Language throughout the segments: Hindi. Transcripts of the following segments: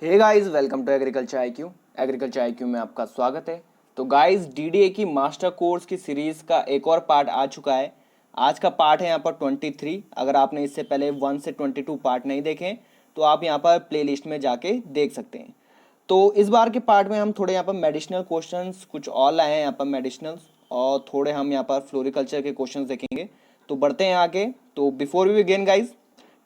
Hey guys, welcome to agriculture IQ. Agriculture IQ में आपका स्वागत है। तो गाइस, डीडीए की मास्टर कोर्स की सीरीज़ का एक और पार्ट आ चुका है। आज का पार्ट है यहाँ पर 23। अगर आपने इससे पहले 1 से 22 पार्ट नहीं देखे तो आप यहाँ पर प्लेलिस्ट में जाके देख सकते हैं। तो इस बार के पार्ट में हम थोड़े यहाँ पर मेडिसिनल क्वेश्चंस कुछ और लाए हैं यहाँ पर मेडिसिनल, और थोड़े हम यहाँ पर फ्लोरिकल्चर के क्वेश्चंस देखेंगे। तो बढ़ते हैं आगे। तो before we begin guys,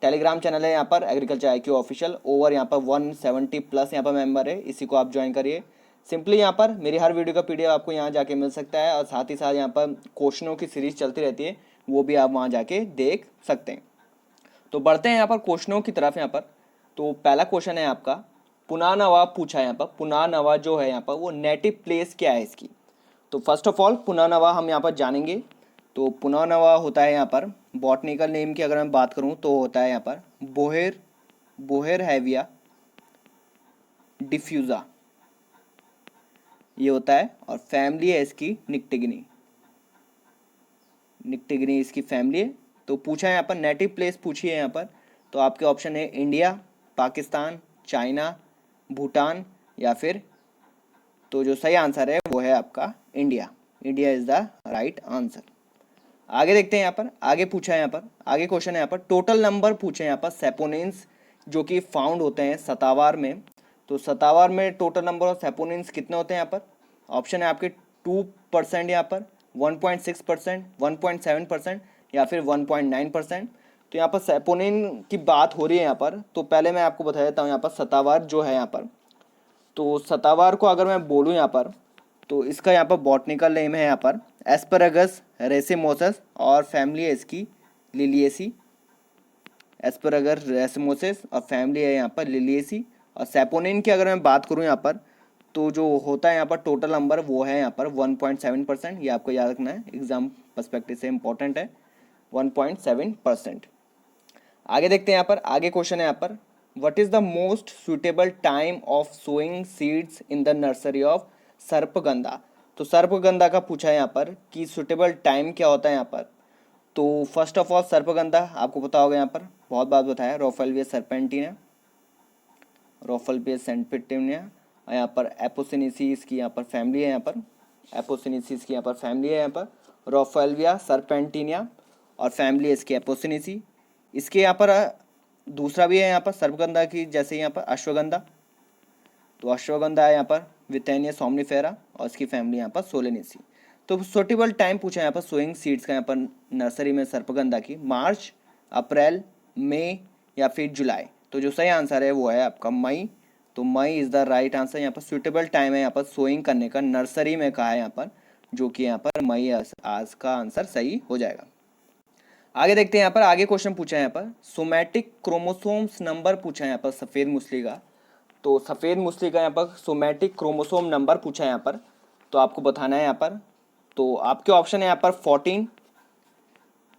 Telegram channel है यहाँ पर एग्रीकल्चर आईक्यू ऑफिशियल, ओवर यहाँ पर 170 प्लस यहाँ पर मेंबर है, इसी को आप ज्वाइन करिए। सिंपली यहाँ पर मेरी हर वीडियो का पीडीएफ आपको यहाँ जाके मिल सकता है, और साथ ही साथ यहाँ पर क्वेश्चनों की सीरीज चलती रहती है, वो भी आप वहाँ जाके देख सकते हैं। तो बढ़ते हैं यहाँ पर क्वेश्चनों की तरफ। यहाँ पर तो पहला क्वेश्चन है आपका, पुनानवा पूछा है यहाँ पर। पुनानवा जो है यहाँ पर वो नेटिव प्लेस क्या है इसकी। तो फर्स्ट ऑफ ऑल पुनानवा हम यहाँ पर जानेंगे। तो पुनानवा होता है यहाँ पर, बॉटनिकल नेम की अगर मैं बात करूँ तो होता है यहाँ पर बोहेर बोहेर हैविया डिफ्यूज़ा, ये होता है। और फैमिली है इसकी निक्टिग्नी, निक्टिग्नी इसकी फैमिली है। तो पूछा है यहाँ पर नेटिव प्लेस पूछी है यहाँ पर, तो आपके ऑप्शन है इंडिया, पाकिस्तान, चाइना, भूटान या फिर, तो जो सही आंसर है वो है आपका India. India is the right answer. आगे देखते हैं यहाँ पर, आगे पूछा है यहाँ पर, आगे क्वेश्चन है यहाँ पर टोटल नंबर पूछे हैं यहाँ पर सेपोनिन्स जो कि फाउंड होते हैं सतावार में। तो सतावार में टोटल नंबर ऑफ सेपोनिन्स कितने होते हैं यहाँ पर। ऑप्शन है आपके 2% यहाँ पर, 1.6%, 1.7% या फिर 1.9%। तो यहाँ पर सेपोनिन की बात हो रही है यहाँ पर। तो पहले मैं आपको बता देता हूँ यहाँ पर सतावार जो है यहाँ पर, तो सतावार को अगर मैं बोलूँ यहाँ पर, तो इसका यहाँ पर बॉटनिकल नेम है यहाँ पर एस्परागस रेसिमोसस, और फैमिली है इसकी लिलिएसी। एस्परागस रेसिमोसस और फैमिली है यहाँ पर लिलिएसी। और सेपोनिन की अगर मैं बात करूँ यहाँ पर, तो जो होता है यहाँ पर टोटल नंबर वो है यहाँ पर 1.7%। ये आपको याद रखना है, एग्जाम पर्सपेक्टिव से इंपॉर्टेंट है, 1.7%। आगे देखते हैं यहाँ पर, आगे क्वेश्चन है यहाँ पर what is the most suitable time of sowing seeds in the nursery of sarpagandha. तो सर्पगंधा का पूछा है यहाँ पर कि सुटेबल टाइम क्या होता है यहाँ पर। तो फर्स्ट ऑफ ऑल सर्पगंधा आपको पता होगा, यहाँ पर बहुत बात बताया, रोफेल्विया सर्पेंटिना, रोफेल्विया सेंटपिटिनिया, और यहाँ पर एपोसिनेसिस की यहाँ पर फैमिली है, यहाँ पर एपोसिनेसिस की यहाँ पर फैमिली है, यहाँ पर रोफेल्विया सर्पेंटिनिया और फैमिली है इसकी एपोसिनेसी। इसके यहाँ पर दूसरा भी है यहाँ पर सर्पगंधा की, जैसे यहाँ पर अश्वगंधा। तो अश्वगंधा है यहाँ पर विथेनिया सोमनिफेरा, और इसकी फैमिली यहाँ पर सोलेनेसी। तो सुटेबल टाइम पूछा है यहाँ पर सोइंग सीड्स का यहाँ पर नर्सरी में सर्पगंधा की, मार्च, अप्रैल, मई या फिर जुलाई। तो जो सही आंसर है वो है आपका मई। तो मई इज़ द राइट आंसर। यहाँ पर सुटेबल टाइम है यहाँ पर सोइंग करने का, नर्सरी में कहा है यहाँ पर, जो कि यहाँ पर मई आज का आंसर सही हो जाएगा। आगे देखते हैं यहाँ पर, आगे क्वेश्चन पूछा है यहाँ पर सोमैटिक क्रोमोसोम्स नंबर पूछा है यहाँ पर सफ़ेद मुसली का। तो सफ़ेद मुसली का यहाँ पर सोमैटिक क्रोमोसोम नंबर पूछा है यहाँ पर, तो आपको बताना है यहाँ पर। तो आपके ऑप्शन है यहाँ पर 14,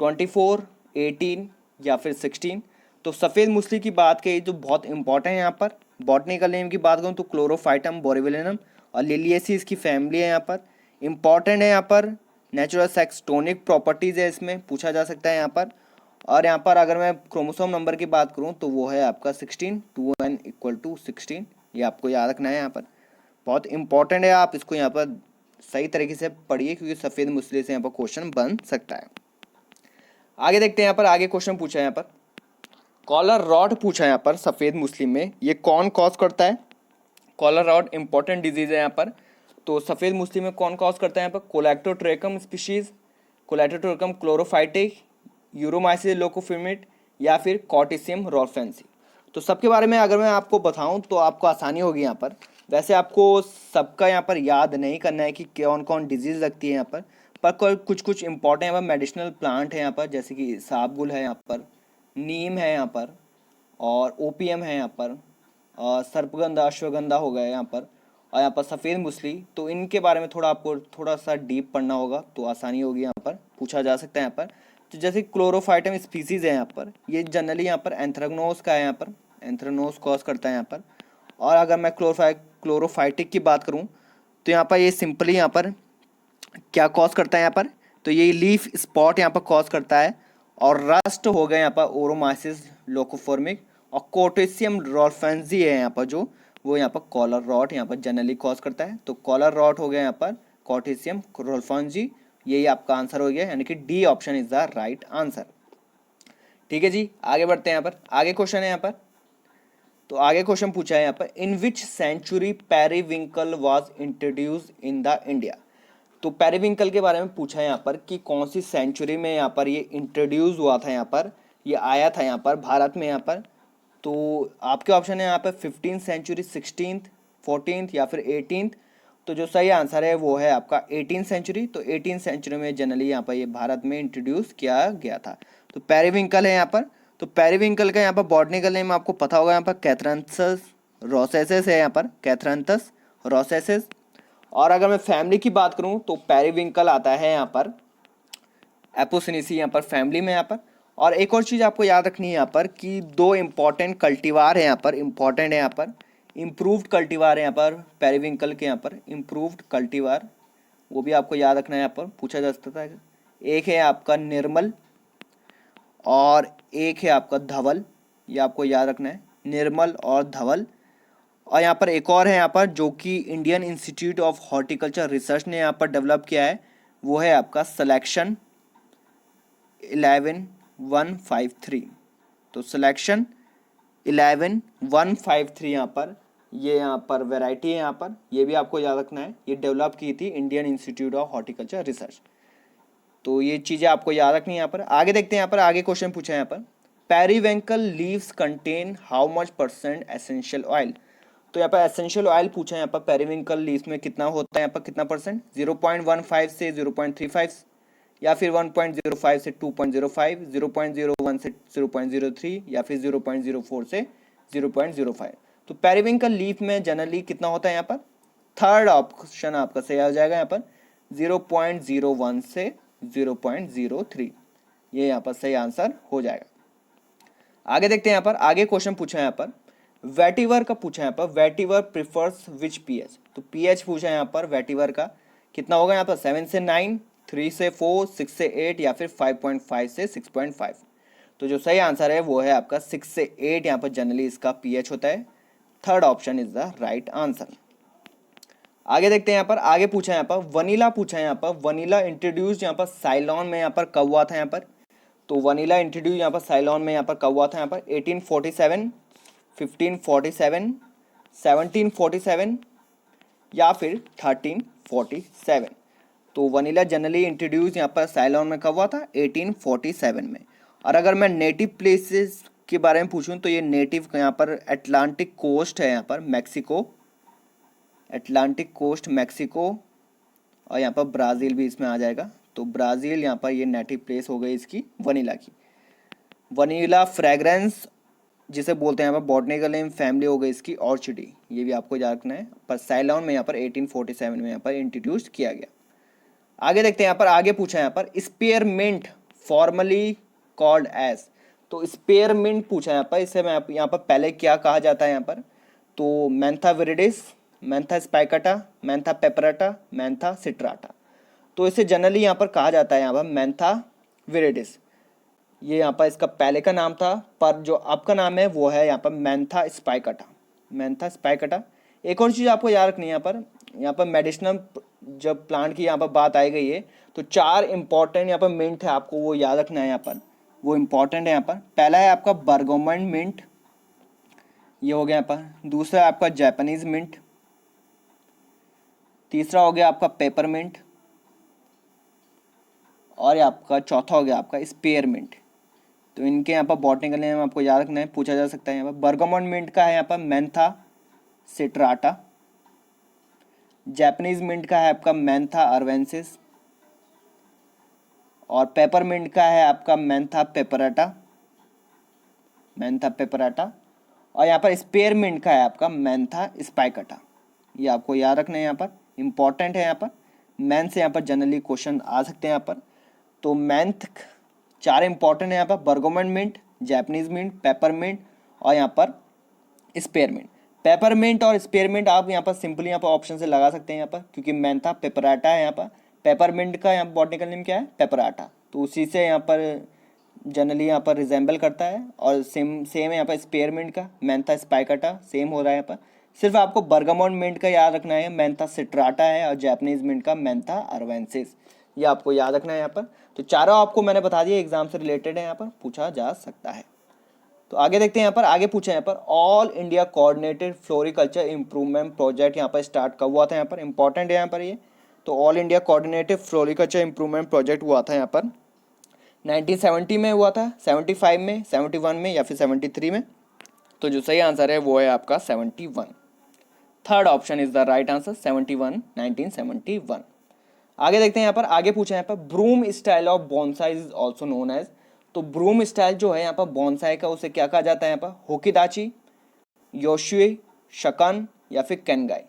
24, 18 या फिर 16। तो सफ़ेद मुसली की बात कही जो बहुत इंपॉर्टेंट है यहाँ पर, बॉटनिकल नेम की बात करूँ तो क्लोरोफाइटम बोरिविलिनम, और लिलिएसी इसकी फैमिली है यहाँ पर। इंपॉर्टेंट है यहाँ पर, नेचुरल सेक्सटोनिक प्रॉपर्टीज़ है इसमें, पूछा जा सकता है यहाँ पर। और यहाँ पर अगर मैं क्रोमोसोम नंबर की बात करूँ तो वो है आपका 16, 2n = 16। ये आपको याद रखना है यहाँ पर, बहुत इंपॉर्टेंट है, आप इसको यहाँ पर सही तरीके से पढ़िए क्योंकि सफ़ेद मुसले से यहाँ पर क्वेश्चन बन सकता है। आगे देखते हैं यहाँ पर, आगे क्वेश्चन पूछा है यहाँ पर कॉलर रॉड पूछा है यहाँ पर सफ़ेद मुसलिम में, ये कौन कॉज करता है। कॉलर रॉड इंपॉर्टेंट डिजीज़ है यहाँ पर। तो सफ़ेद मुसलिम में कौन कॉज करता है यहाँ पर, कोलेक्टोट्रेकम स्पीशीज़, कोलेक्टोट्रेकम क्लोरोफाइटिक, यूरोमाइसिस लोकोफिमिट या फिर कॉटिसियम रोल्फेंसी। तो सबके बारे में अगर मैं आपको बताऊं तो आपको आसानी होगी यहाँ पर। वैसे आपको सबका यहाँ पर याद नहीं करना है कि कौन कौन डिजीज़ लगती है यहाँ पर कुछ कुछ इंपॉर्टेंट यहाँ पर मेडिसिनल प्लांट है यहाँ पर, जैसे कि साबगुल है यहाँ पर, नीम है यहाँ पर, और ओपीएम है यहाँ पर, और सर्पगंधा अश्वगंधा हो गया यहाँ पर, और यहाँ पर सफ़ेद मुसली। तो इनके बारे में थोड़ा आपको थोड़ा सा डीप पढ़ना होगा तो आसानी होगी, यहाँ पर पूछा जा सकता है यहाँ पर। तो जैसे क्लोरोफाइटम स्पीसीज़ है यहाँ पर, ये जनरली यहाँ पर एंथ्रेक्नोज का है, यहाँ पर एंथ्रेक्नोज कॉज करता है यहाँ पर। और अगर मैं क्लोरोफाइटिक की बात करूँ तो यहाँ पर ये सिंपली यहाँ पर क्या कॉज करता है यहाँ पर, तो ये लीफ स्पॉट यहाँ पर कॉज करता है। और रस्ट हो गया यहाँ पर ओरोमाइसिस लोकोफॉर्मिक, और कोटेशियम रोल्फेंजी है यहाँ पर जो, वो यहाँ पर कॉलर रॉट यहाँ पर जनरली कॉज करता है। तो कॉलर रॉट हो गया यहाँ पर कोटेशियम रोल्फेंजी, यही आपका आंसर हो गया, यानी कि D option is the right answer. ठीक है जी, आगे बढ़ते हैं। यहाँ पर आगे क्वेश्चन है यहाँ पर, तो आगे क्वेश्चन पूछा है यहाँ पर, in which century periwinkle was introduce in the India. तो पेरीविंकल के बारे में पूछा है यहाँ पर कि कौन सी सेंचुरी में यहाँ पर ये इंट्रोड्यूस हुआ था, यहाँ पर ये आया था यहाँ पर भारत में यहाँ पर। तो आपके ऑप्शन है यहाँ पर 15th सेंचुरी, 16th, 14th या फिर 18th। तो जो सही आंसर है वो है आपका 18th सेंचुरी। तो 18th सेंचुरी में जनरली यहाँ पर ये भारत में इंट्रोड्यूस किया गया था। तो पेरीविंकल है यहाँ पर। तो पेरीविंकल का यहाँ पर बॉटनिकल नेम आपको पता होगा, यहाँ पर कैथरंथस रोसेसिस है, यहाँ पर कैथरंथस रोसेसिस। और अगर मैं फैमिली की बात करूँ तो पेरीविंकल आता है यहाँ पर एपोसिनेसी यहाँ पर फैमिली में यहाँ पर। और एक और चीज़ आपको याद रखनी है यहाँ पर कि दो इम्पॉर्टेंट कल्टीवार है यहाँ पर, इम्पॉर्टेंट है यहाँ पर, इम्प्रूव्ड कल्टीवार है यहाँ पर पेरीविंकल के यहाँ पर, इम्प्रूव्ड कल्टीवार, वो भी आपको याद रखना है, यहाँ पर पूछा जा सकता है। एक है आपका निर्मल और एक है आपका धवल, ये आपको याद रखना है, निर्मल और धवल। और यहाँ पर एक और है यहाँ पर जो कि Indian institute of horticulture research ने यहाँ पर डेवलप किया है, वो है आपका सिलेक्शन 11153। तो सिलेक्शन 11153 यहाँ पर, ये यहाँ पर वैरायटी है यहाँ पर, ये भी आपको याद रखना है, ये डेवलप की थी Indian institute of horticulture research. तो ये चीज़ें आपको याद रखनी है यहाँ पर। आगे देखते हैं यहाँ पर, आगे क्वेश्चन पूछा है यहाँ पर, periwinkle leaves contain how much % essential oil. तो यहाँ पर एसेंशियल ऑयल पूछा है यहाँ पर, पेरीविंकल लीव्स में कितना होता है यहाँ पर, कितना %, 0.15 से 0.35 या फिर 1.05 से 2.05, 0.01 से 0.03 या फिर 0.04 से 0.05। तो पेरीविंकल लीफ में जनरली कितना होता है यहाँ पर, थर्ड ऑप्शन आपका सही आ जाएगा यहाँ पर, 0.01 से 0.03, ये यहाँ पर सही आंसर हो जाएगा। आगे देखते हैं यहाँ पर, आगे क्वेश्चन पूछा है यहाँ पर, वेटिवर का पूछा है यहाँ पर, वेटिवर प्रिफर्स विच पीएच। तो पीएच पूछा है यहाँ पर वेटिवर का, कितना होगा यहाँ पर, 7 से 9, 3 से 4, 6 से 8 या फिर 5.5 से 6.5। तो जो सही आंसर है वो है आपका 6 से 8, यहाँ पर जनरली इसका पीएच होता है। Third option is the right answer. आगे देखते हैं यहाँ पर, आगे पूछा है यहाँ पर, वनीला पूछा है यहाँ पर, वनीला इंट्रोड्यूस यहाँ पर साइलॉन में यहाँ पर कब हुआ था यहाँ पर। तो वनीला इंट्रोड्यूस यहाँ पर साइलॉन में यहाँ पर कब हुआ था यहाँ पर, 1847, 1547, 1747 या फिर 1347। तो वनीला जनरली इंट्रोड्यूस यहाँ पर साइलॉन में कब हुआ था, 1847 में। और अगर मैं नेटिव प्लेसेस के बारे में पूछूं तो ये नेटिव यहाँ पर अटलांटिक कोस्ट है यहाँ पर, मैक्सिको, अटलांटिक कोस्ट मैक्सिको, और यहाँ पर ब्राज़ील भी इसमें आ जाएगा। तो ब्राज़ील यहाँ पर ये नेटिव प्लेस हो गई इसकी वनीला की। वनीला फ्रेगरेंस जिसे बोलते हैं यहाँ पर बॉटनिकल नेम फैमिली हो गई इसकी ऑर्चिडी, ये भी आपको याद रखना है। पर साइलॉन में यहाँ पर 1847 में यहाँ पर इंट्रोड्यूस किया गया। आगे देखते हैं यहाँ पर, आगे पूछा है यहाँ पर, स्पीयरमिंट फॉर्मली कॉल्ड एज। तो स्पीयरमिंट पूछा है यहाँ पर, इससे मैं यहाँ पर पहले क्या कहा जाता है यहाँ पर, तो मैंथा विरिडिस, मैंथा स्पाइकाटा, मैंथा पेपराटा, मैंथा सिट्राटा। तो इसे जनरली यहाँ पर कहा जाता है यहाँ पर मैंथा विरिडिस, ये यहाँ पर इसका पहले का नाम था, पर जो अब का नाम है वो है यहाँ पर मैंथा स्पाइकाटा, मैंथा स्पाइकाटा। एक और चीज़ आपको याद रखनी है यहाँ पर मेडिसिनल जब प्लांट की यहाँ पर बात आई गई है तो 4 इंपॉर्टेंट यहाँ पर मिंट है, आपको वो याद रखना है यहाँ पर, वो इम्पॉर्टेंट है यहाँ पर। पहला है आपका बर्गोमन मिंट, ये हो गया यहाँ पर। दूसरा है आपका जापानीज मिंट, तीसरा हो गया आपका पेपर मिंट, और आपका चौथा हो गया आपका स्पेयर मिंट। तो इनके यहाँ पर बॉटनिकल नेम आपको याद रखना है, पूछा जा सकता है यहाँ पर। बर्गोमन मिंट का है यहाँ पर मैंथा सिट्राटा, जापानीज मिंट का है आपका मैंथा अर्वेंसिस, और पेपरमिंट का है आपका मैंथा पेपराटा, मैंथा पेपराटा, और यहाँ पर स्पेयरमिंट का है आपका मैंथा स्पाइकाटा। ये आपको याद रखना है यहाँ पर, इंपॉर्टेंट है यहाँ पर, मैन से यहाँ पर जनरली क्वेश्चन आ सकते हैं यहाँ पर। तो मैंथ 4 इंपॉर्टेंट है यहाँ पर, बर्गोमन मिंट, जापानीज मिंट, पेपरमिंट और यहाँ पर स्पेयरमिंट। पेपरमिंट और स्पेयरमिंट आप यहाँ पर सिंपली यहाँ पर ऑप्शन से लगा सकते हैं यहाँ पर, क्योंकि मैंथा पेपराटा है यहाँ पर, पेपरमिंट का यहाँ बॉटनिकल नेम क्या है, पेपराटा, तो उसी से यहाँ पर जनरली यहाँ पर रिजेंबल करता है, और सेम सेम है यहाँ पर स्पेयरमिंट का, मैंथा स्पाइकाटा सेम हो रहा है यहाँ पर। सिर्फ आपको बर्गामोन मिंट का याद रखना है, मैंथा सिट्राटा है, और जापानीज मिंट का मैंथा अरवेंसिस, ये आपको याद रखना है यहाँ पर। तो चारों आपको मैंने बता दिया, एग्जाम से रिलेटेड है, यहाँ पर पूछा जा सकता है। तो आगे देखते हैं यहाँ पर, आगे पूछा है यहाँ पर all India coordinated floriculture improvement project यहाँ पर स्टार्ट कब हुआ था, यहाँ पर इंपॉर्टेंट है यहाँ पर ये। तो all India coordinated floriculture improvement project हुआ था यहाँ पर 1970 में हुआ था, 75 में, 71 में या फिर 73 में। तो जो सही आंसर है वो है आपका 71। Third option is the right answer, 71, 1971। आगे देखते हैं यहाँ पर, आगे पूछा है यहाँ पर broom style of bonsai is also known as. तो ब्रूम स्टाइल जो है यहाँ पर बॉन्साई का, उसे क्या कहा जाता है यहाँ पर, होकिदाची, योशुए, शकन या फिर केनगाई।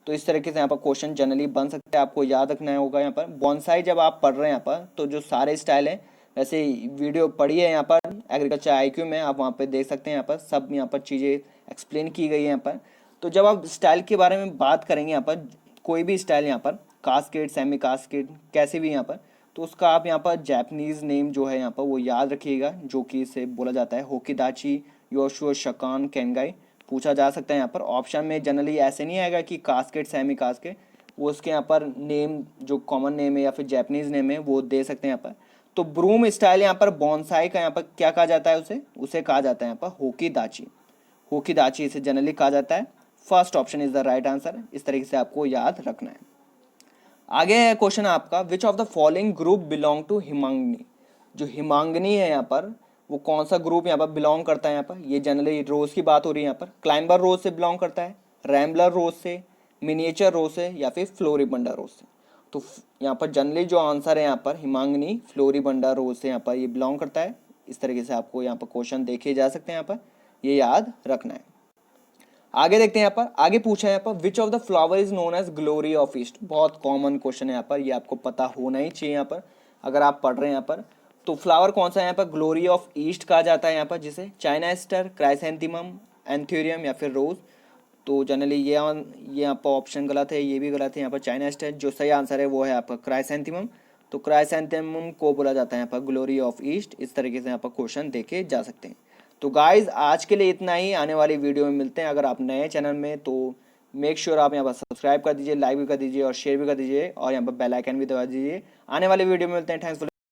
तो इस तरीके से यहाँ पर क्वेश्चन जनरली बन सकते हैं, आपको याद रखना होगा यहाँ पर। बॉन्साई जब आप पढ़ रहे हैं यहाँ पर, तो जो सारे स्टाइल हैं, वैसे वीडियो पढ़ी है यहाँ पर एग्रीकल्चर आईक्यू में, आप वहाँ पे देख सकते हैं, यहाँ पर सब यहाँ पर चीज़ें एक्सप्लेन की गई है यहाँ पर। तो जब आप स्टाइल के बारे में बात करेंगे यहाँ पर, कोई भी स्टाइल यहाँ पर, कास्केड, सेमी कास्केड, कैसे भी यहाँ पर, तो उसका आप यहाँ पर जापानीज नेम जो है यहाँ पर वो याद रखिएगा, जो कि इसे बोला जाता है होकिदाची, योशुओ, शकान, केनगाई, पूछा जा सकता है यहाँ पर। ऑप्शन में जनरली ऐसे नहीं आएगा कि कास्केड, सेमी कास्केड, वो उसके यहाँ पर नेम जो कॉमन नेम है या फिर जापानीज नेम है वो दे सकते हैं यहाँ पर। तो ब्रूम स्टाइल यहाँ पर बॉन्साई का यहाँ पर क्या कहा जाता है, उसे कहा जाता है यहाँ पर होकिदाची, होकिदाची इसे जनरली कहा जाता है। First option is the right answer, इस तरीके से आपको याद रखना है। आगे है क्वेश्चन आपका, which of the following group belong to हिमांगनी। जो हिमांगनी है यहाँ पर, वो कौन सा ग्रुप यहाँ पर बिलोंग करता है यहाँ पर, ये जनरली रोज की बात हो रही है यहाँ पर। क्लाइंबर रोज से बिलोंग करता है, रैम्बलर रोज से, मिनिएचर रोज से या फिर फ्लोरिबंडा रोज से। तो यहाँ पर जनरली जो आंसर है यहाँ पर हिमांगनी फ्लोरिबंडा रोज से यहाँ पर ये बिलोंग करता है। इस तरीके से आपको यहाँ पर क्वेश्चन देखे जा सकते हैं, यहाँ पर ये याद रखना है। आगे देखते हैं यहाँ पर, आगे पूछा है यहाँ पर which of the flower is known as glory of east. बहुत कॉमन क्वेश्चन है यहाँ पर, ये आपको पता होना ही चाहिए यहाँ पर अगर आप पढ़ रहे हैं यहाँ पर। तो फ्लावर कौन सा है यहाँ पर ग्लोरी ऑफ ईस्ट कहा जाता है यहाँ पर, जिसे चाइना स्टार, क्राइसेंथेमम, एंथ्यूरियम या फिर रोज। तो जनरली ये यहाँ पर ऑप्शन गलत है, ये भी गलत है यहाँ पर चाइना स्टार। जो सही आंसर है वो है आपका क्राइसेंथेमम। तो क्राइसेंथेमम को बोला जाता है यहाँ पर ग्लोरी ऑफ ईस्ट। इस तरीके से यहाँ पर क्वेश्चन देखे जा सकते हैं। तो गाइज आज के लिए इतना ही, आने वाली वीडियो में मिलते हैं। अगर आप नए चैनल में तो मेक श्योर आप यहाँ पर सब्सक्राइब कर दीजिए, लाइक भी कर दीजिए और शेयर भी कर दीजिए, और यहाँ पर बेल आइकन भी दबा दीजिए। आने वाली वीडियो में मिलते हैं। Thanks for